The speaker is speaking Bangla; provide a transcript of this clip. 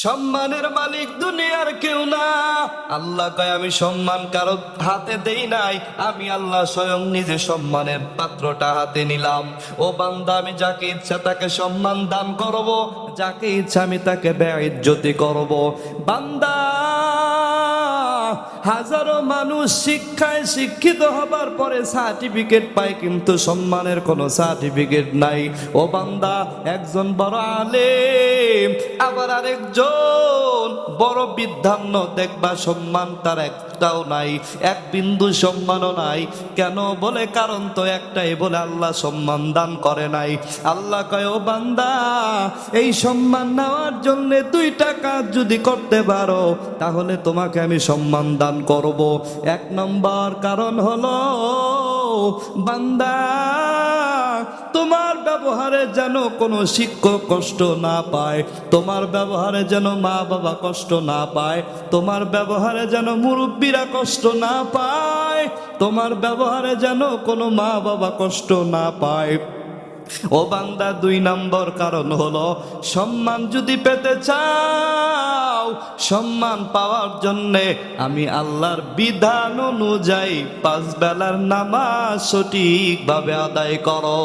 সম্মানের মালিক দুনিয়ার কেউ না। আল্লাহ কয় আমি সম্মান কারো হাতে দেই নাই, আমি আল্লাহ স্বয়ং নিজে সম্মানের পাত্রটা হাতে নিলাম। ও বান্দা, আমি যাকে ইচ্ছা তাকে সম্মান দান করব, যাকে ইচ্ছা আমি তাকে বেইজ্জতি করব। বান্দা, হাজারো মানুষ শিক্ষায় শিক্ষিত হবার পরে সার্টিফিকেট পায়, কিন্তু সম্মানের কোনো সার্টিফিকেট নাই। ও বান্দা, একজন বড় আলেম, আবার আরেকজন বড় বিদ্বান্ন, দেখবা সম্মান তার একটাও নাই, এক বিন্দু সম্মানও নাই। কেন বলে? কারণ তো একটাই, বলে আল্লাহ সম্মান দান করে নাই। আল্লাহ কয়, ও বান্দা, এই সম্মান নেওয়ার জন্য 2টা কাজ যদি করতে পারো, তাহলে তোমাকে আমি সম্মান দান করব। 1 নম্বর কারণ হলো, বান্দা, তোমার ব্যবহারে যেন কোনো শিক্ষক কষ্ট না পায়, তোমার ব্যবহারে যেন মা বাবা কষ্ট না পায়, তোমার ব্যবহারে যেন মুরব্বীরা কষ্ট না পায়, তোমার ব্যবহারে যেন কোনো মা বাবা কষ্ট না পায়। ও বান্দা, 2 নম্বর কারণ হলো, সম্মান যদি পেতে চাও, সম্মান পাওয়ার জন্যে আমি আল্লাহর বিধান অনুযায়ী 5 বেলার নামাজ সঠিকভাবে আদায় করো।